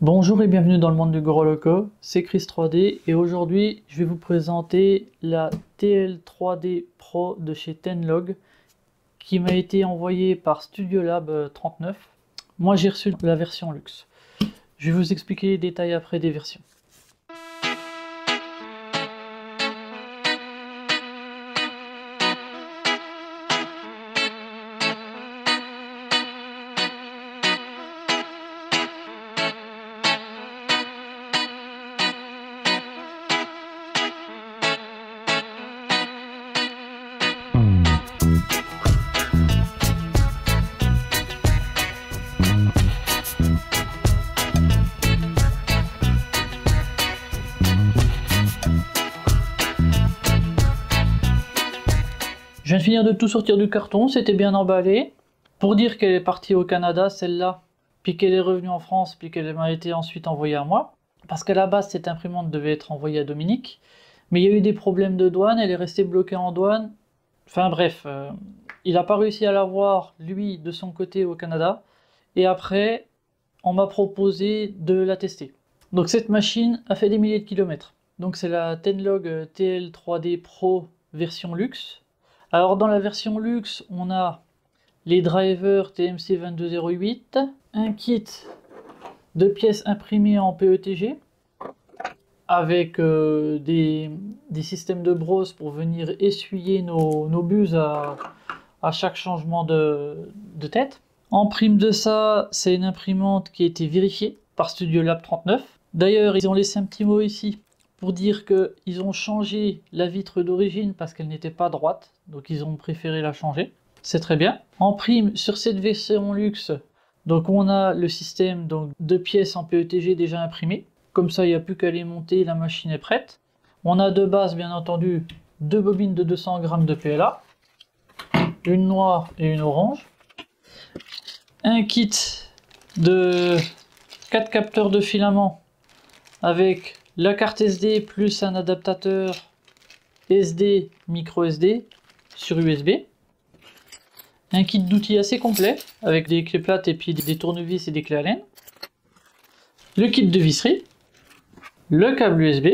Bonjour et bienvenue dans le monde du Gros Loco, c'est Chris 3D et aujourd'hui je vais vous présenter la TL3D Pro de chez Tenlog qui m'a été envoyée par Studiolab 39. Moi j'ai reçu la version luxe. Je vais vous expliquer les détails après des versions. Je viens de finir de tout sortir du carton, c'était bien emballé. Pour dire qu'elle est partie au Canada, celle-là, puis qu'elle est revenue en France, puis qu'elle m'a été ensuite envoyée à moi. Parce qu'à la base, cette imprimante devait être envoyée à Dominique. Mais il y a eu des problèmes de douane, elle est restée bloquée en douane. Enfin bref, il n'a pas réussi à l'avoir, lui, de son côté au Canada. Et après, on m'a proposé de la tester. Donc cette machine a fait des milliers de kilomètres. Donc c'est la Tenlog TL3D Pro version luxe. Alors dans la version luxe, on a les drivers TMC 2208, un kit de pièces imprimées en PETG, avec des systèmes de brosse pour venir essuyer nos buses à chaque changement de tête. En prime de ça, c'est une imprimante qui a été vérifiée par Studiolab 39. D'ailleurs, ils ont laissé un petit mot ici pour dire qu'ils ont changé la vitre d'origine parce qu'elle n'était pas droite, donc ils ont préféré la changer. C'est très bien. En prime, sur cette version luxe, donc on a le système donc, de pièces en PETG déjà imprimées. Comme ça, il n'y a plus qu'à les monter, la machine est prête. On a de base, bien entendu, deux bobines de 200 grammes de PLA, une noire et une orange. Un kit de 4 capteurs de filament avec la carte SD plus un adaptateur SD, micro SD sur USB. Un kit d'outils assez complet avec des clés plates et puis des tournevis et des clés Allen. Le kit de visserie, le câble USB,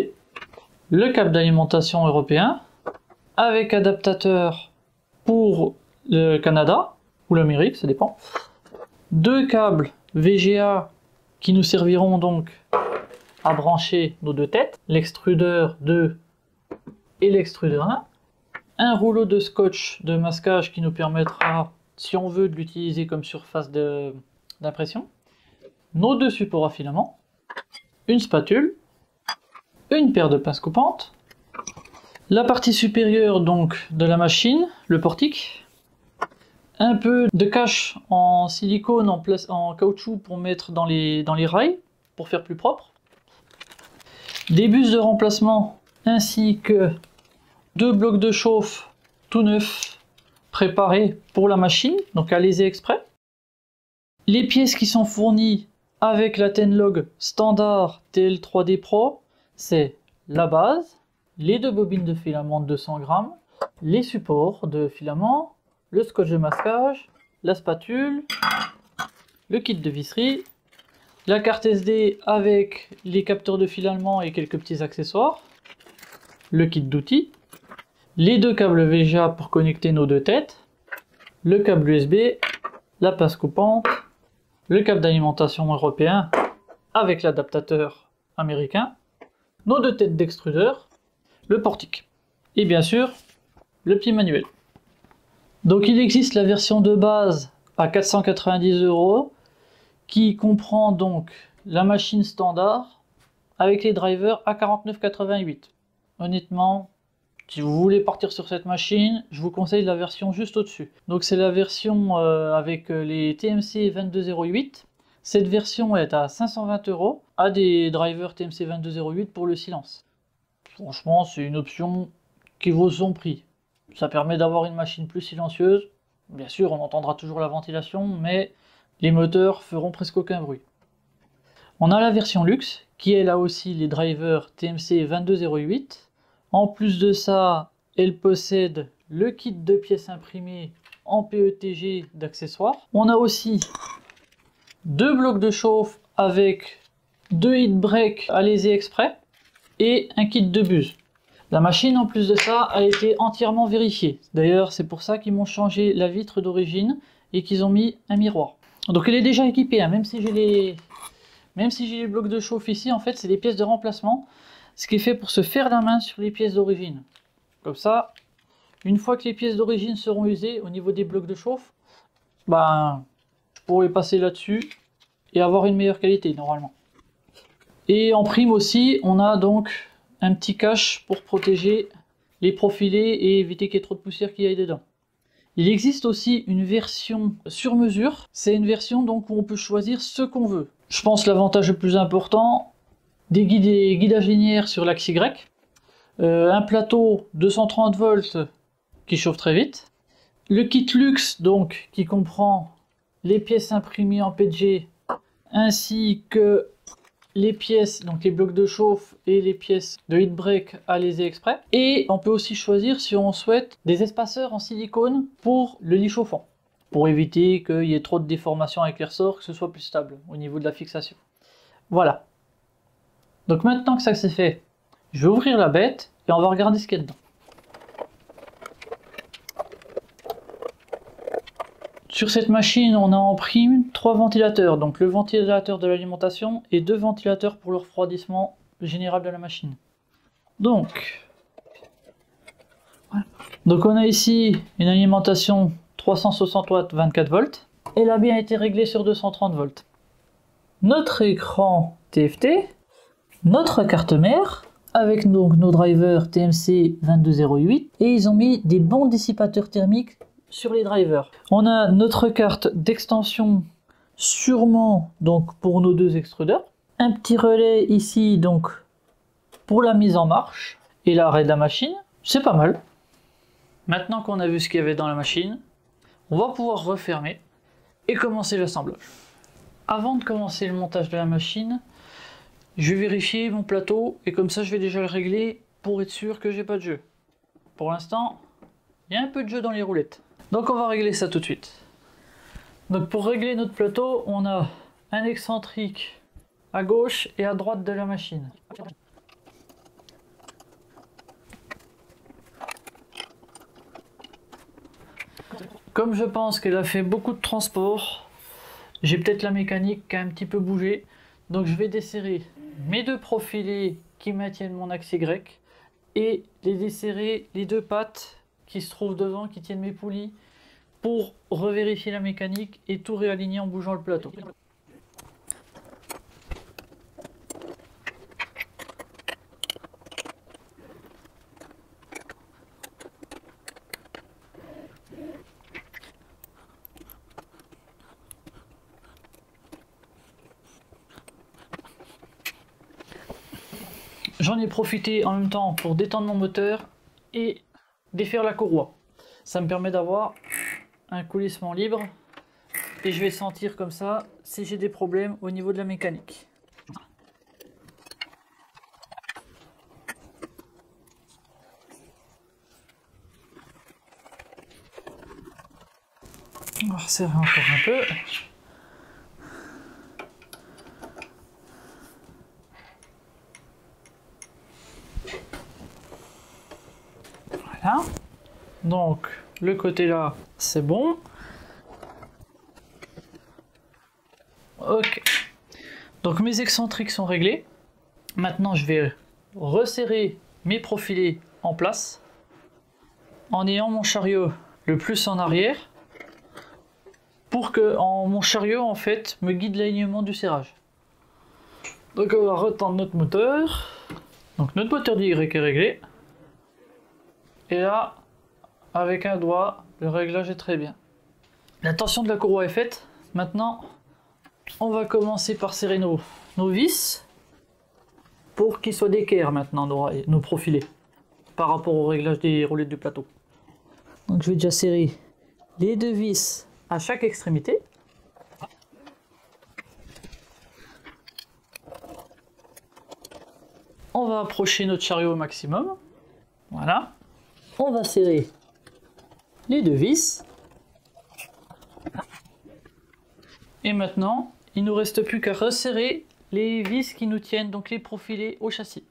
le câble d'alimentation européen avec adaptateur pour le Canada ou l'Amérique, ça dépend. Deux câbles VGA qui nous serviront donc à brancher nos deux têtes, l'extrudeur 2 et l'extrudeur 1. Un rouleau de scotch de masquage qui nous permettra, si on veut, de l'utiliser comme surface d'impression. Nos deux supports à filament, une spatule, une paire de pinces coupantes, la partie supérieure donc de la machine, le portique, un peu de cache en silicone en caoutchouc pour mettre dans les rails, pour faire plus propre, des bus de remplacement ainsi que deux blocs de chauffe tout neufs préparés pour la machine, donc Allez exprès. Les pièces qui sont fournies avec la Tenlog standard TL3D Pro, c'est la base, les deux bobines de filament de 200 grammes, les supports de filament, le scotch de masquage, la spatule, le kit de visserie, la carte SD avec les capteurs de filament et quelques petits accessoires, le kit d'outils, les deux câbles VGA pour connecter nos deux têtes, le câble USB, la pince coupante, le câble d'alimentation européen avec l'adaptateur américain, nos deux têtes d'extrudeur, le portique et bien sûr le petit manuel. Donc il existe la version de base à 490 € qui comprend donc la machine standard avec les drivers à 49,88 €. Honnêtement, si vous voulez partir sur cette machine, je vous conseille la version juste au-dessus. Donc c'est la version avec les TMC 2208. Cette version est à 520 €, à des drivers TMC 2208 pour le silence. Franchement, c'est une option qui vaut son prix. Ça permet d'avoir une machine plus silencieuse. Bien sûr, on entendra toujours la ventilation, mais les moteurs feront presque aucun bruit. On a la version luxe, qui est là aussi les drivers TMC 2208. En plus de ça, elle possède le kit de pièces imprimées en PETG d'accessoires. On a aussi deux blocs de chauffe avec 2 heat breaks Alizé exprès et un kit de buse. La machine en plus de ça a été entièrement vérifiée. D'ailleurs c'est pour ça qu'ils m'ont changé la vitre d'origine et qu'ils ont mis un miroir. Donc elle est déjà équipée, hein, même si j'ai les blocs de chauffe ici, en fait c'est des pièces de remplacement. Ce qui est fait pour se faire la main sur les pièces d'origine. Comme ça, une fois que les pièces d'origine seront usées au niveau des blocs de chauffe, ben, je pourrai passer là-dessus et avoir une meilleure qualité normalement. Et en prime aussi, on a donc un petit cache pour protéger les profilés et éviter qu'il y ait trop de poussière qui aille dedans. Il existe aussi une version sur mesure. C'est une version donc où on peut choisir ce qu'on veut. Je pense l'avantage le plus important, des guidages linéaires sur l'axe Y, un plateau 230 volts qui chauffe très vite, le kit luxe donc qui comprend les pièces imprimées en PG ainsi que les pièces, donc les blocs de chauffe et les pièces de heat break Alizé exprès. Et on peut aussi choisir si on souhaite des espaceurs en silicone pour le lit chauffant, pour éviter qu'il y ait trop de déformation avec les ressorts, que ce soit plus stable au niveau de la fixation. Voilà. Donc maintenant que ça c'est fait, je vais ouvrir la bête et on va regarder ce qu'il y a dedans. Sur cette machine, on a en prime 3 ventilateurs, donc le ventilateur de l'alimentation et 2 ventilateurs pour le refroidissement général de la machine. Donc on a ici une alimentation 360 watts 24 volts. Elle a bien été réglée sur 230 volts. Notre écran TFT, notre carte mère, avec donc nos drivers TMC 2208, et ils ont mis des bons dissipateurs thermiques sur les drivers. On a notre carte d'extension sûrement donc pour nos 2 extrudeurs, un petit relais ici donc pour la mise en marche et l'arrêt de la machine. C'est pas mal. Maintenant qu'on a vu ce qu'il y avait dans la machine, on va pouvoir refermer et commencer l'assemblage. Avant de commencer le montage de la machine, je vais vérifier mon plateau et comme ça je vais déjà le régler pour être sûr que j'ai pas de jeu. Pour l'instant, il y a un peu de jeu dans les roulettes. Donc on va régler ça tout de suite. Donc pour régler notre plateau, on a un excentrique à gauche et à droite de la machine. Comme je pense qu'elle a fait beaucoup de transport, j'ai peut-être la mécanique qui a un petit peu bougé. Donc je vais desserrer mes 2 profilés qui maintiennent mon axe Y et les desserrer les 2 pattes qui se trouvent devant, qui tiennent mes poulies, pour revérifier la mécanique et tout réaligner en bougeant le plateau. J'en ai profité en même temps pour détendre mon moteur et défaire la courroie. Ça me permet d'avoir un coulissement libre et je vais sentir comme ça si j'ai des problèmes au niveau de la mécanique. On va resserrer encore un peu. Voilà. Donc le côté là c'est bon. Ok. Donc mes excentriques sont réglés. Maintenant je vais resserrer mes profilés en place en ayant mon chariot le plus en arrière pour que mon chariot en fait me guide l'alignement du serrage. Donc on va retendre notre moteur. Donc notre moteur d'Y est réglé. Et là, avec un doigt, le réglage est très bien. La tension de la courroie est faite. Maintenant, on va commencer par serrer nos vis pour qu'ils soient d'équerre maintenant, nos profilés, par rapport au réglage des roulettes du plateau. Donc je vais déjà serrer les 2 vis à chaque extrémité. On va approcher notre chariot au maximum. Voilà. On va serrer les 2 vis. Et maintenant, il ne nous reste plus qu'à resserrer les vis qui nous tiennent donc les profilés au châssis.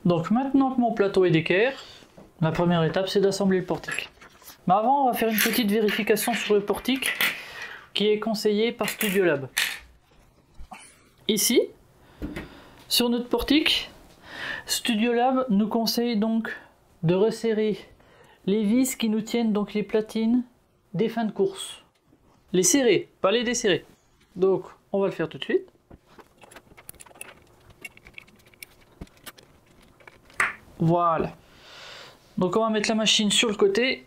Donc maintenant que mon plateau est d'équerre, la première étape c'est d'assembler le portique. Mais avant on va faire une petite vérification sur le portique qui est conseillé par Studiolab. Ici, sur notre portique, Studiolab nous conseille donc de resserrer les vis qui nous tiennent donc les platines des fins de course. Les serrer, pas les desserrer. Donc on va le faire tout de suite. Voilà. Donc on va mettre la machine sur le côté.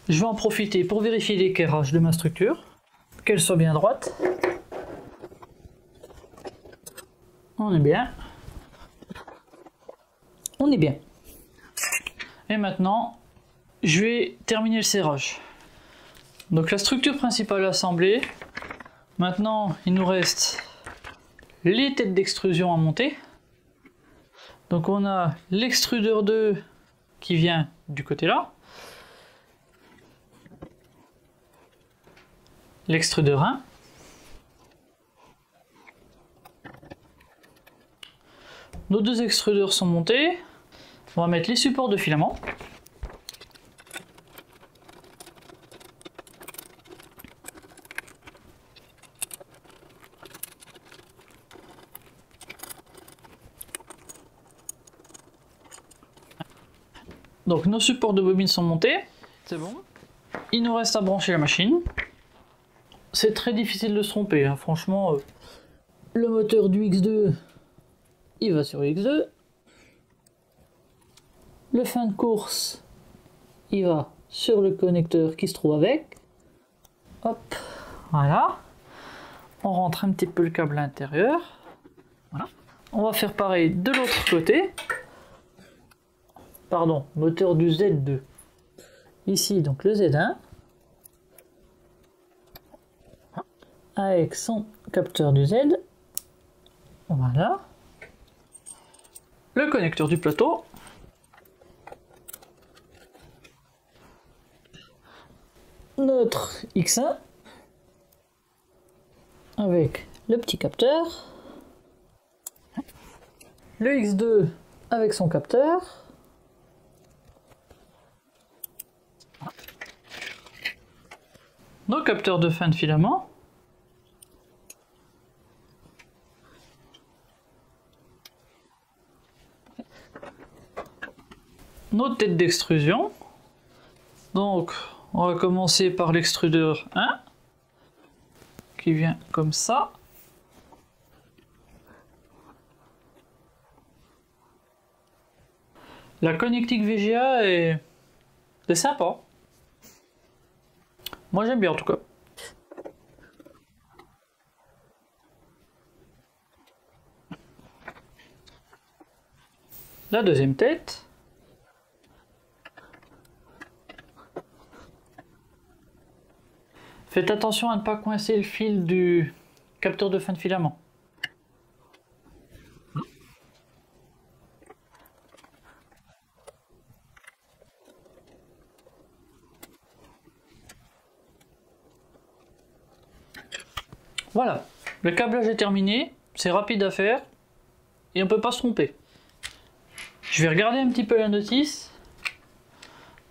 Je vais en profiter pour vérifier l'équerrage de ma structure, qu'elle soit bien droite. On est bien. On est bien. Et maintenant, je vais terminer le serrage. Donc la structure principale assemblée. Maintenant, il nous reste les têtes d'extrusion à monter. Donc on a l'extrudeur 2 qui vient du côté là. L'extrudeur 1. Nos deux extrudeurs sont montés. On va mettre les supports de filament. Donc nos supports de bobine sont montés. C'est bon. Il nous reste à brancher la machine. C'est très difficile de se tromper, hein. Franchement, le moteur du X2, il va sur X2. Le fin de course, il va sur le connecteur qui se trouve avec. Hop, voilà. On rentre un petit peu le câble à l'intérieur. Voilà. On va faire pareil de l'autre côté. Pardon, moteur du Z2. Ici, donc le Z1. Avec son capteur du Z. Voilà. Le connecteur du plateau. Notre X1 avec le petit capteur. Le X2 avec son capteur. Nos capteurs de fin de filament. Nos têtes d'extrusion. Donc on va commencer par l'extrudeur 1 qui vient comme ça. La connectique VGA est sympa. Moi j'aime bien en tout cas. La deuxième tête. Faites attention à ne pas coincer le fil du capteur de fin de filament. Voilà, le câblage est terminé, c'est rapide à faire et on ne peut pas se tromper. Je vais regarder un petit peu la notice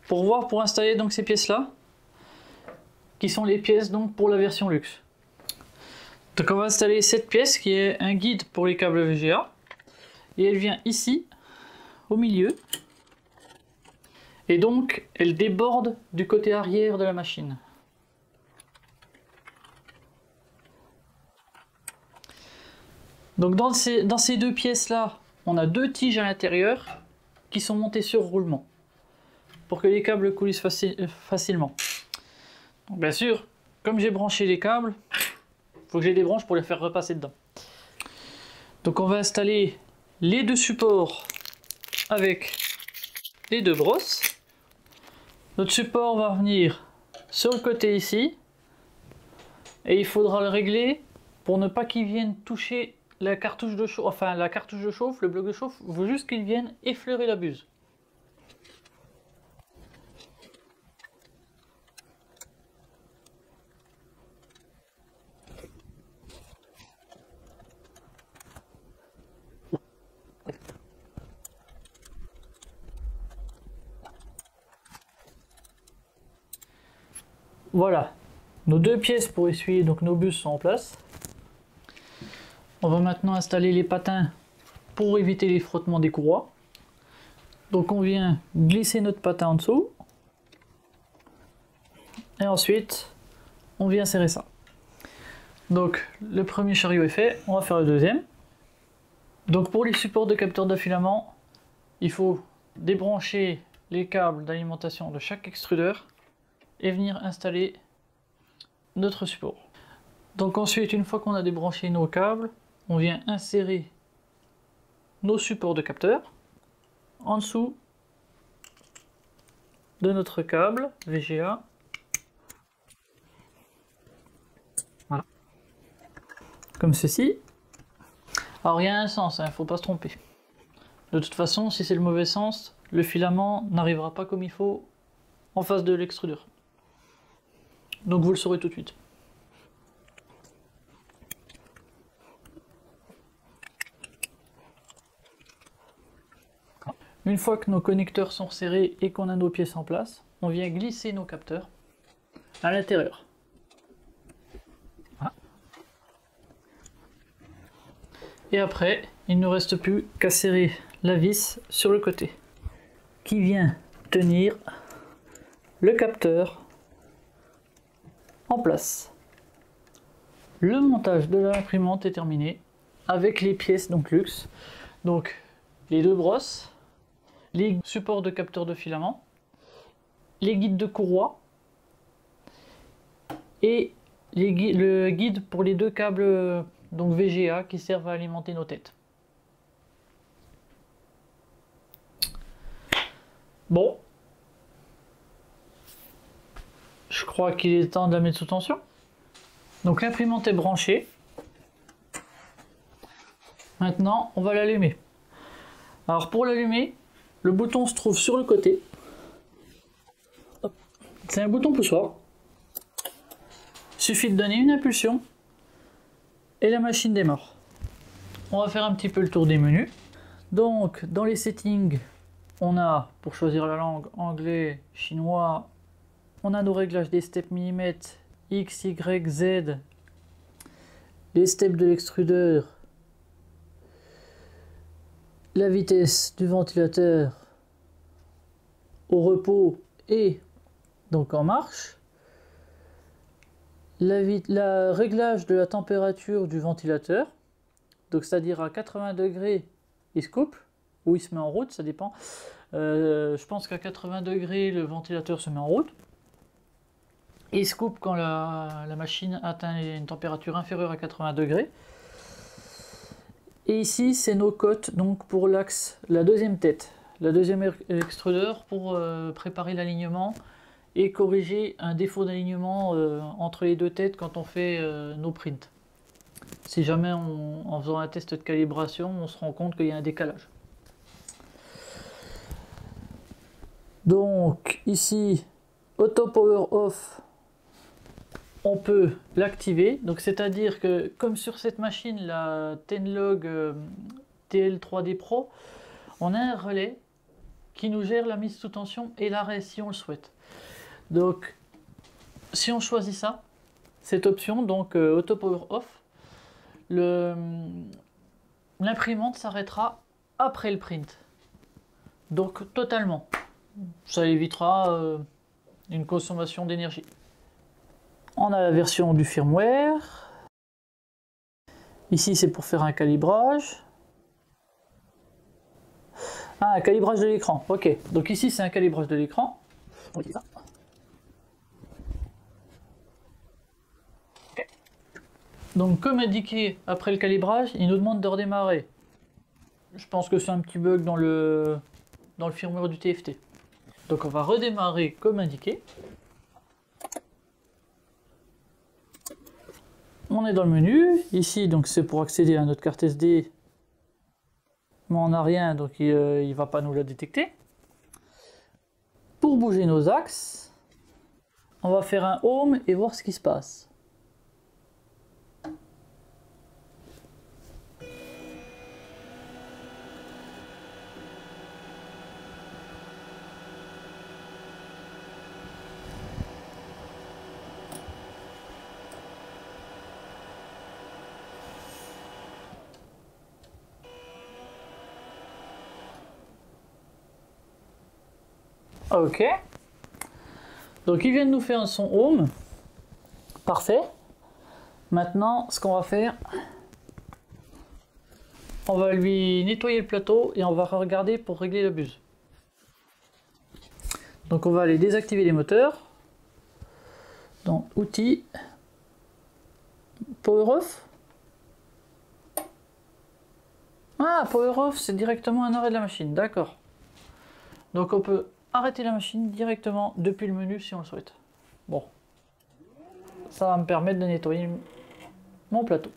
pour voir, pour installer donc ces pièces là qui sont les pièces donc pour la version luxe. Donc on va installer cette pièce qui est un guide pour les câbles VGA. Et elle vient ici, au milieu. Et donc elle déborde du côté arrière de la machine. Donc dans ces deux pièces là, on a deux tiges à l'intérieur qui sont montées sur roulement pour que les câbles coulissent facilement. Donc bien sûr, comme j'ai branché les câbles, il faut que je les débranche pour les faire repasser dedans. Donc on va installer les deux supports avec les deux brosses. Notre support va venir sur le côté ici et il faudra le régler pour ne pas qu'il vienne toucher la cartouche de chauffe, enfin la cartouche de chauffe, le bloc de chauffe, il faut juste qu'il vienne effleurer la buse. Voilà, nos deux pièces pour essuyer donc nos buses sont en place. On va maintenant installer les patins pour éviter les frottements des courroies. Donc on vient glisser notre patin en dessous. Et ensuite, on vient serrer ça. Donc le premier chariot est fait, on va faire le deuxième. Donc pour les supports de capteurs de filament, il faut débrancher les câbles d'alimentation de chaque extrudeur et venir installer notre support. Donc ensuite, une fois qu'on a débranché nos câbles, on vient insérer nos supports de capteurs en dessous de notre câble VGA. Voilà. Comme ceci. Alors il y a un sens, il ne faut pas se tromper. De toute façon, si c'est le mauvais sens, le filament n'arrivera pas comme il faut en face de l'extrudeur. Donc vous le saurez tout de suite. Une fois que nos connecteurs sont serrés et qu'on a nos pièces en place, on vient glisser nos capteurs à l'intérieur. Voilà. Et après, il ne nous reste plus qu'à serrer la vis sur le côté, qui vient tenir le capteur en place. Le montage de l'imprimante est terminé avec les pièces donc luxe, donc les deux brosses, les supports de capteurs de filament, les guides de courroie et le guide pour les deux câbles donc VGA qui servent à alimenter nos têtes. Bon, je crois qu'il est temps de la mettre sous tension. Donc l'imprimante est branchée. Maintenant, on va l'allumer. Alors pour l'allumer, le bouton se trouve sur le côté. C'est un bouton poussoir. Il suffit de donner une impulsion et la machine démarre. On va faire un petit peu le tour des menus. Donc dans les settings, on a pour choisir la langue anglais, chinois, on a nos réglages des steps millimètres, X, Y, Z, les steps de l'extrudeur, la vitesse du ventilateur au repos et donc en marche, la réglage de la température du ventilateur, donc c'est-à-dire à 80 degrés il se coupe ou il se met en route, ça dépend. Je pense qu'à 80 degrés le ventilateur se met en route et il se coupe quand la machine atteint une température inférieure à 80 degrés. Et ici, c'est nos cotes donc pour l'axe, la deuxième tête, la deuxième extrudeur pour préparer l'alignement et corriger un défaut d'alignement entre les deux têtes quand on fait nos prints. Si jamais en faisant un test de calibration, on se rend compte qu'il y a un décalage. Donc ici, Auto Power Off, on peut l'activer, donc c'est-à-dire que comme sur cette machine, la Tenlog TL3D Pro, on a un relais qui nous gère la mise sous tension et l'arrêt si on le souhaite. Donc si on choisit ça, cette option, donc Auto Power Off, l'imprimante s'arrêtera après le print. Donc totalement. Ça évitera une consommation d'énergie. On a la version du firmware. Ici c'est pour faire un calibrage. Ah, un calibrage de l'écran. Ok. Donc ici c'est un calibrage de l'écran. Donc comme indiqué après le calibrage, il nous demande de redémarrer. Je pense que c'est un petit bug dans le firmware du TFT. Donc on va redémarrer comme indiqué. On est dans le menu. Ici donc c'est pour accéder à notre carte SD. Mais on n'a rien, donc il ne va pas nous la détecter. Pour bouger nos axes, on va faire un home et voir ce qui se passe. Ok. Donc il vient de nous faire son home. Parfait. Maintenant, ce qu'on va faire, on va lui nettoyer le plateau et on va regarder pour régler la buse. Donc on va aller désactiver les moteurs. Dans Outils, Power Off. Ah, Power Off, c'est directement un arrêt de la machine, d'accord. Donc on peut arrêter la machine directement depuis le menu si on le souhaite. Bon, ça va me permettre de nettoyer mon plateau.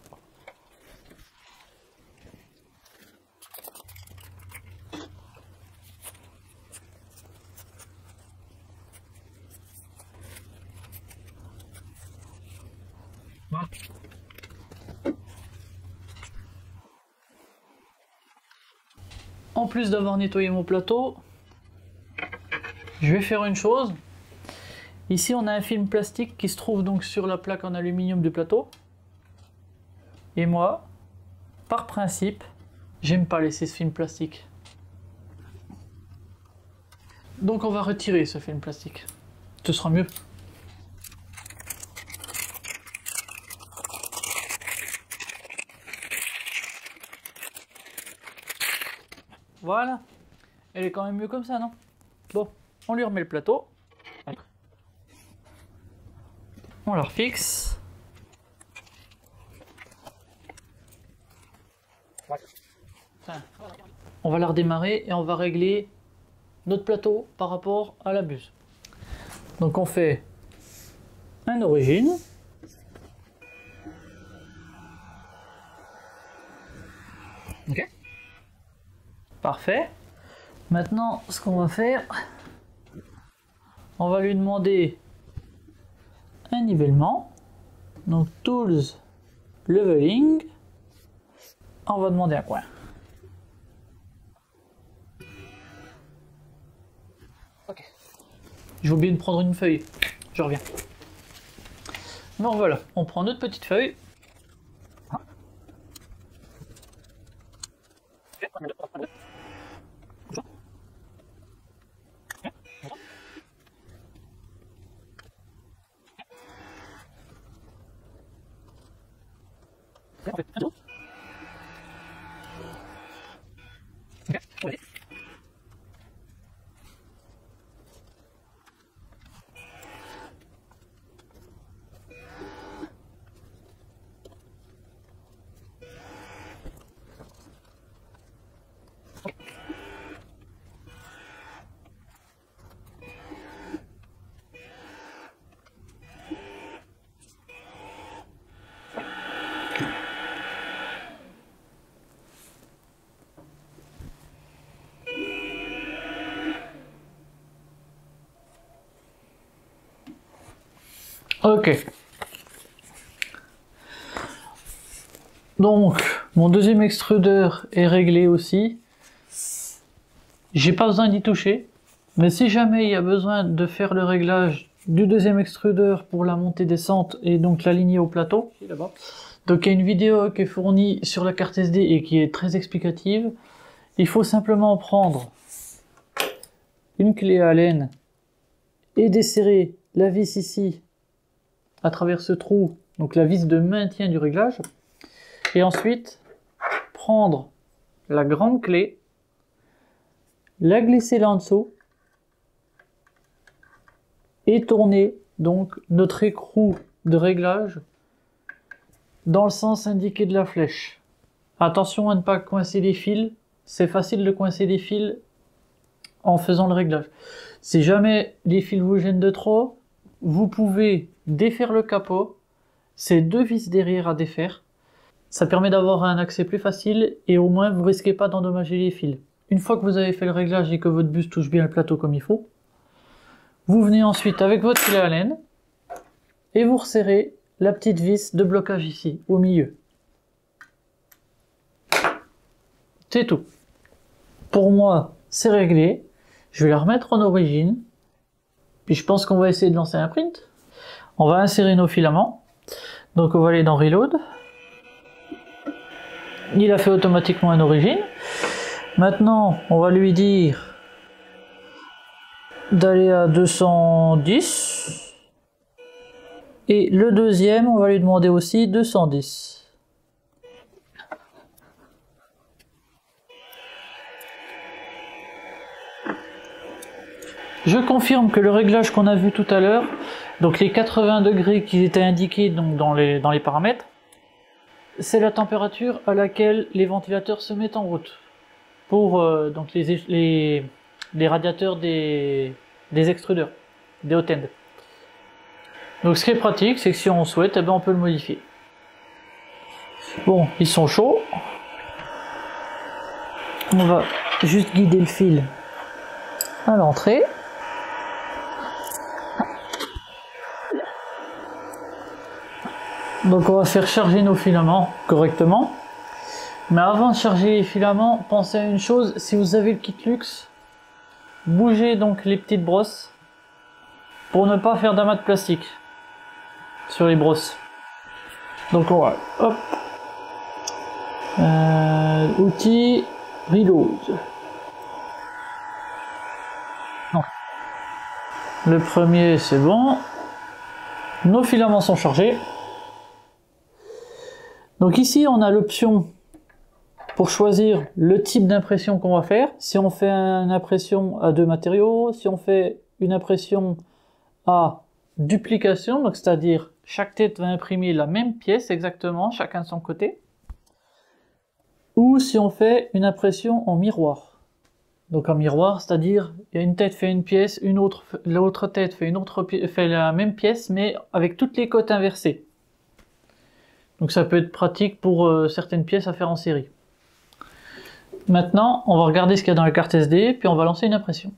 En plus d'avoir nettoyé mon plateau, je vais faire une chose. Ici on a un film plastique qui se trouve donc sur la plaque en aluminium du plateau. Et moi, par principe, j'aime pas laisser ce film plastique. Donc on va retirer ce film plastique. Ce sera mieux. Voilà. Elle est quand même mieux comme ça, non? Bon, on lui remet le plateau. On la refixe. On va la redémarrer et on va régler notre plateau par rapport à la buse. Donc on fait un origine. Ok. Parfait. Maintenant, ce qu'on va faire, on va lui demander un nivellement. Donc Tools, Leveling. On va demander un coin. Ok. J'ai oublié de prendre une feuille. Je reviens. Donc voilà, on prend notre petite feuille. Ok. Donc, mon deuxième extrudeur est réglé aussi. J'ai pas besoin d'y toucher. Mais si jamais il y a besoin de faire le réglage du deuxième extrudeur pour la montée descente et donc l'aligner au plateau, là-bas, Donc il y a une vidéo qui est fournie sur la carte SD et qui est très explicative. Il faut simplement prendre une clé à Allen et desserrer la vis ici à travers ce trou, donc la vis de maintien du réglage. Et ensuite prendre la grande clé, la glisser là en dessous et tourner donc notre écrou de réglage dans le sens indiqué de la flèche. Attention à ne pas coincer les fils, c'est facile de coincer les fils en faisant le réglage. Si jamais les fils vous gênent de trop, vous pouvez défaire le capot, c'est 2 vis derrière à défaire. Ça permet d'avoir un accès plus facile et au moins vous risquez pas d'endommager les fils. Une fois que vous avez fait le réglage et que votre bus touche bien le plateau comme il faut, vous venez ensuite avec votre clé Allen et vous resserrez la petite vis de blocage ici, au milieu. C'est tout. Pour moi, c'est réglé. Je vais la remettre en origine. Puis je pense qu'on va essayer de lancer un print. On va insérer nos filaments. Donc on va aller dans Reload. Il a fait automatiquement une origine. Maintenant, on va lui dire d'aller à 210. Et le deuxième, on va lui demander aussi 210. Je confirme que le réglage qu'on a vu tout à l'heure, donc les 80 degrés qui étaient indiqués donc dans les paramètres, c'est la température à laquelle les ventilateurs se mettent en route pour donc les radiateurs des extrudeurs, des hot-end. Donc ce qui est pratique, c'est que si on souhaite, eh ben, on peut le modifier. Bon, ils sont chauds. On va juste guider le fil à l'entrée. Donc on va faire charger nos filaments correctement. Mais avant de charger les filaments, pensez à une chose, si vous avez le kit luxe, bougez donc les petites brosses pour ne pas faire d'amas de plastique sur les brosses. Donc on va, hop, outils, reload. Non. Le premier c'est bon, nos filaments sont chargés. Donc ici on a l'option pour choisir le type d'impression qu'on va faire. Si on fait une impression à 2 matériaux, si on fait une impression à duplication, donc c'est-à-dire chaque tête va imprimer la même pièce exactement, chacun de son côté, ou si on fait une impression en miroir. Donc en miroir, c'est-à-dire il y a une tête fait une pièce, l'autre tête fait la même pièce, mais avec toutes les côtes inversées. Donc ça peut être pratique pour certaines pièces à faire en série. Maintenant, on va regarder ce qu'il y a dans la carte SD, puis on va lancer une impression.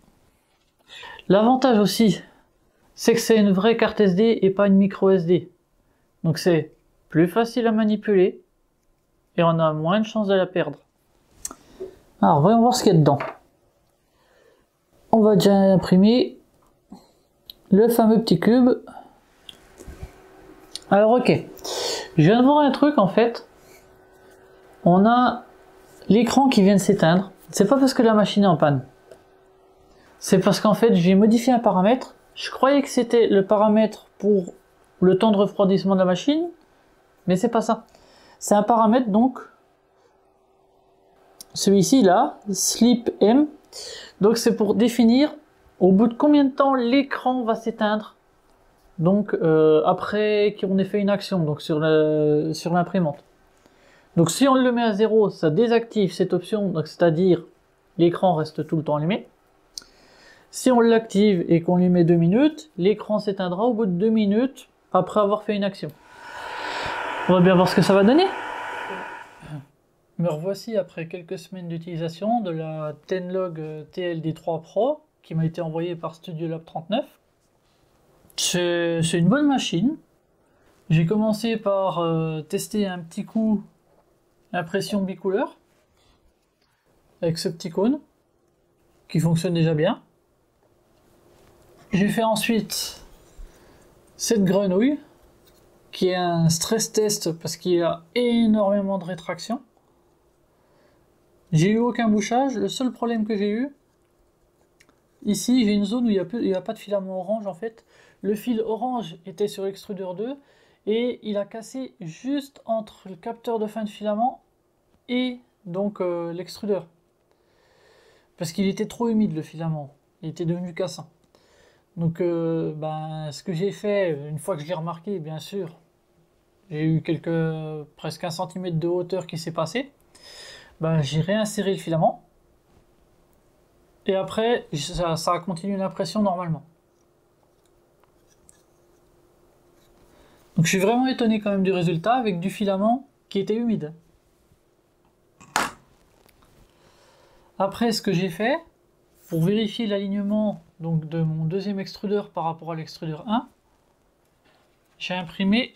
L'avantage aussi, c'est que c'est une vraie carte SD et pas une micro SD. Donc c'est plus facile à manipuler et on a moins de chances de la perdre. Alors voyons voir ce qu'il y a dedans. On va déjà imprimer le fameux petit cube. Alors ok, je viens de voir un truc en fait. On a l'écran qui vient de s'éteindre. C'est pas parce que la machine est en panne. C'est parce qu'en fait j'ai modifié un paramètre. Je croyais que c'était le paramètre pour le temps de refroidissement de la machine, mais c'est pas ça. C'est un paramètre donc, celui-ci là, sleep M. Donc c'est pour définir au bout de combien de temps l'écran va s'éteindre. Donc après qu'on ait fait une action donc sur l'imprimante. Donc si on le met à 0, ça désactive cette option, donc c'est-à-dire l'écran reste tout le temps allumé. Si on l'active et qu'on lui met 2 minutes, l'écran s'éteindra au bout de 2 minutes après avoir fait une action. On va bien voir ce que ça va donner. Me revoici après quelques semaines d'utilisation de la Tenlog TLD3 Pro qui m'a été envoyée par Studiolab 39. C'est une bonne machine. J'ai commencé par tester un petit coup l'impression bicouleur avec ce petit cône qui fonctionne déjà bien. J'ai fait ensuite cette grenouille qui est un stress test parce qu'il a énormément de rétraction. J'ai eu aucun bouchage. Le seul problème que j'ai eu, ici j'ai une zone où il n'y a pas de filament orange en fait. Le fil orange était sur l'extrudeur 2 et il a cassé juste entre le capteur de fin de filament et donc l'extrudeur. Parce qu'il était trop humide le filament, il était devenu cassant. Donc ce que j'ai fait, une fois que je l'ai remarqué, bien sûr, j'ai eu presque 1 cm de hauteur qui s'est passé. J'ai réinséré le filament. Et après, ça a continué l'impression normalement. Donc je suis vraiment étonné quand même du résultat avec du filament qui était humide. Après, ce que j'ai fait, pour vérifier l'alignement donc de mon deuxième extrudeur par rapport à l'extrudeur 1, j'ai imprimé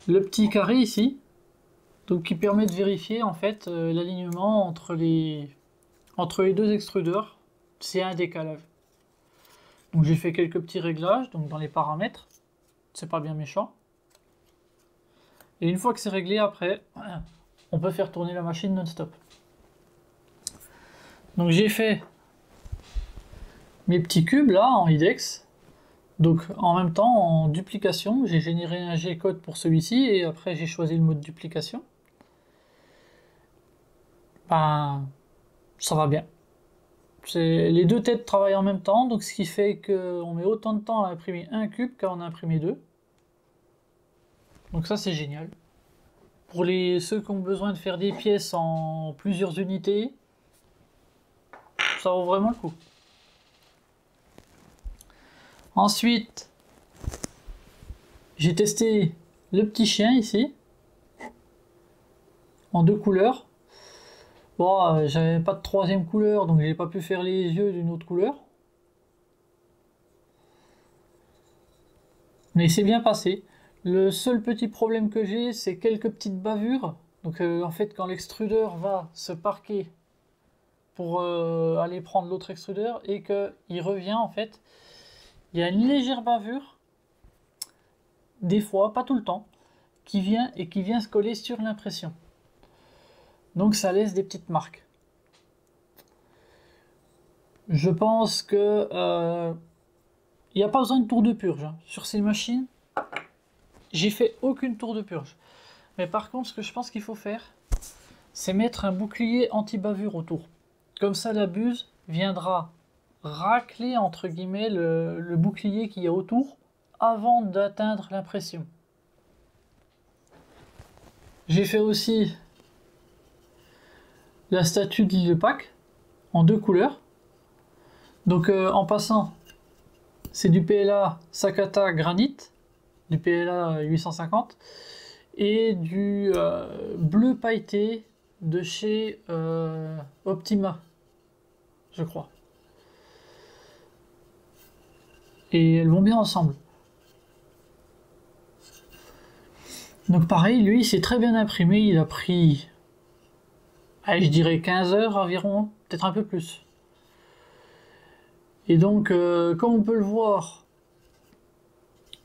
le petit carré ici, donc qui permet de vérifier en fait l'alignement entre les deux extrudeurs, c'est un décalage. Donc j'ai fait quelques petits réglages donc dans les paramètres, c'est pas bien méchant. Et une fois que c'est réglé, après, on peut faire tourner la machine non-stop. Donc j'ai fait mes petits cubes là en IDEX. Donc en même temps, en duplication, j'ai généré un G-code pour celui-ci et après j'ai choisi le mode duplication. Ça va bien. Les deux têtes travaillent en même temps, donc ce qui fait qu'on met autant de temps à imprimer un cube qu'à en imprimer deux. Donc ça c'est génial. Pour ceux qui ont besoin de faire des pièces en plusieurs unités, ça vaut vraiment le coup. Ensuite, j'ai testé le petit chien ici, en 2 couleurs. Bon, j'avais pas de troisième couleur, donc j'ai pas pu faire les yeux d'une autre couleur. Mais c'est bien passé. Le seul petit problème que j'ai, c'est quelques petites bavures. Donc en fait, quand l'extrudeur va se parquer pour aller prendre l'autre extrudeur et qu'il revient, en fait, il y a une légère bavure, des fois, pas tout le temps, qui vient se coller sur l'impression. Donc ça laisse des petites marques. Je pense que il n'y a pas besoin de tour de purge hein. Sur ces machines, j'ai fait aucune tour de purge. Mais par contre, ce que je pense qu'il faut faire, c'est mettre un bouclier anti-bavure autour. Comme ça, la buse viendra racler entre guillemets le bouclier qu'il y a autour avant d'atteindre l'impression. J'ai fait aussi la statue de l'île de Pâques en 2 couleurs. Donc en passant, c'est du PLA Sakata Granit, du PLA 850 et du bleu pailleté de chez Optima, je crois. Et elles vont bien ensemble. Donc pareil, lui, c'est très bien imprimé, il a pris, allez, je dirais 15 heures environ, peut-être un peu plus. Et donc, comme on peut le voir,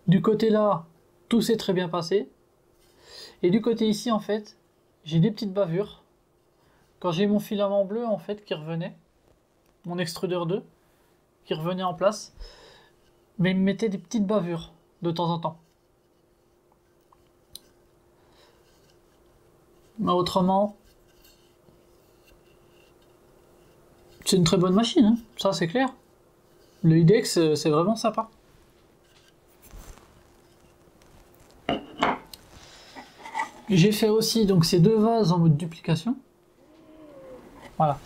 du côté là, tout s'est très bien passé. Et du côté ici, en fait, j'ai des petites bavures. Quand j'ai mon filament bleu, en fait, qui revenait, mon extrudeur 2, qui revenait en place, mais il me mettait des petites bavures de temps en temps. Mais autrement, c'est une très bonne machine, hein, ça c'est clair. Le IDEX, c'est vraiment sympa. J'ai fait aussi donc ces 2 vases en mode duplication. Voilà.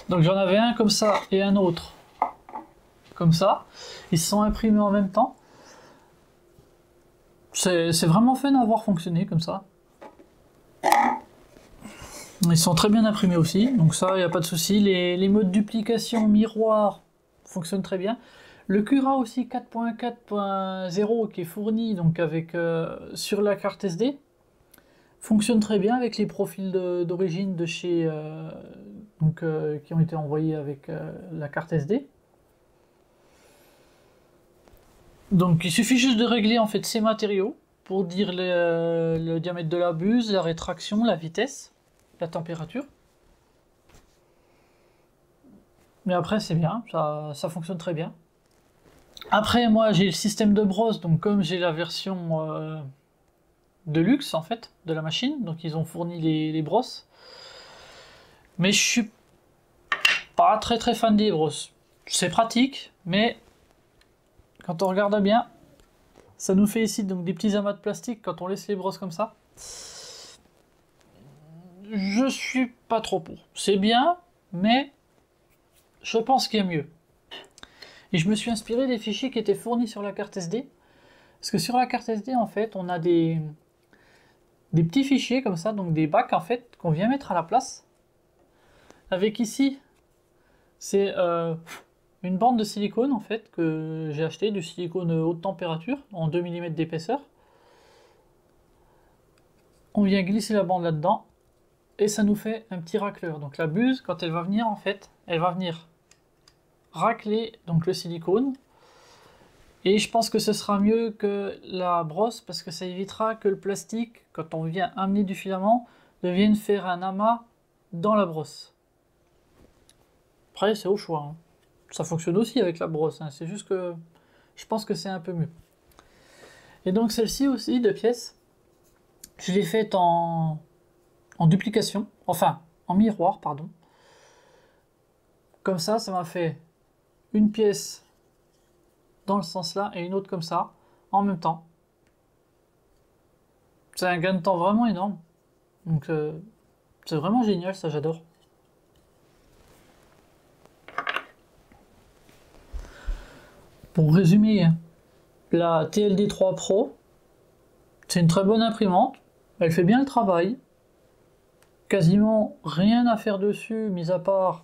Donc j'en avais un comme ça et un autre comme ça. Ils se sont imprimés en même temps. C'est vraiment fun à voir fonctionner comme ça. Ils sont très bien imprimés aussi, donc ça, il n'y a pas de souci. Les modes duplication miroir fonctionnent très bien. Le Cura aussi 4.4.0 qui est fourni donc avec sur la carte SD fonctionne très bien avec les profils d'origine de chez qui ont été envoyés avec la carte SD. Donc il suffit juste de régler en fait ces matériaux pour dire le diamètre de la buse, la rétraction, la vitesse, la température. Mais après c'est bien, ça fonctionne très bien. Après moi j'ai le système de brosse, donc comme j'ai la version de luxe en fait de la machine, donc ils ont fourni les brosses. Mais je suis pas très fan des brosses. C'est pratique, mais quand on regarde bien, ça nous fait ici donc des petits amas de plastique quand on laisse les brosses comme ça. Je suis pas trop pour. C'est bien, mais je pense qu'il y a mieux. Et je me suis inspiré des fichiers qui étaient fournis sur la carte SD. Parce que sur la carte SD, en fait, on a des petits fichiers comme ça, donc des bacs en fait, qu'on vient mettre à la place. Avec ici, c'est une bande de silicone en fait, que j'ai acheté, du silicone haute température, en 2 mm d'épaisseur. On vient glisser la bande là-dedans, et ça nous fait un petit racleur. Donc la buse, quand elle va venir en fait, elle va venir racler donc le silicone. Et je pense que ce sera mieux que la brosse parce que ça évitera que le plastique, quand on vient amener du filament, ne vienne faire un amas dans la brosse. Après, c'est au choix. Hein. Ça fonctionne aussi avec la brosse, hein. C'est juste que je pense que c'est un peu mieux. Et donc celle-ci aussi, de pièces, je l'ai faite en duplication, enfin en miroir, pardon. Comme ça m'a fait une pièce dans le sens là et une autre comme ça, en même temps. C'est un gain de temps vraiment énorme. Donc c'est vraiment génial, ça j'adore. Pour résumer, la TLD3 Pro, c'est une très bonne imprimante, elle fait bien le travail. Quasiment rien à faire dessus, mis à part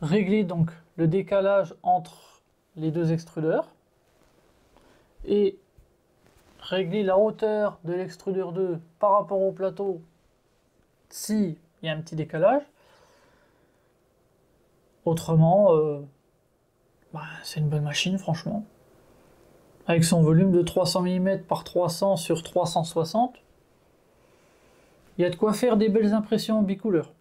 régler donc le décalage entre les deux extrudeurs et régler la hauteur de l'extrudeur 2 par rapport au plateau s'il y a un petit décalage. Autrement, c'est une bonne machine franchement. Avec son volume de 300 mm par 300 sur 360, il y a de quoi faire des belles impressions bicouleurs.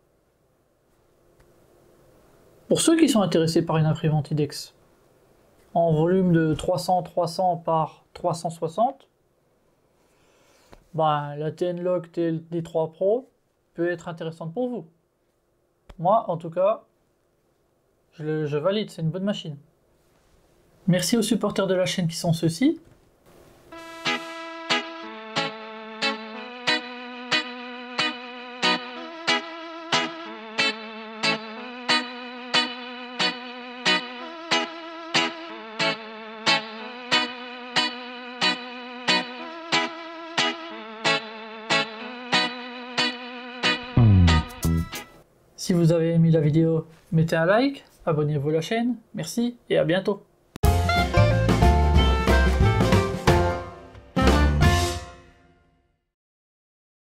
Pour ceux qui sont intéressés par une imprimante IDEX en volume de 300 par 360, la TNLOG TLD3 Pro peut être intéressante pour vous. Moi, en tout cas, je valide, c'est une bonne machine. Merci aux supporters de la chaîne qui sont ceux-ci. Si vous avez aimé la vidéo, mettez un like, abonnez-vous à la chaîne, merci et à bientôt.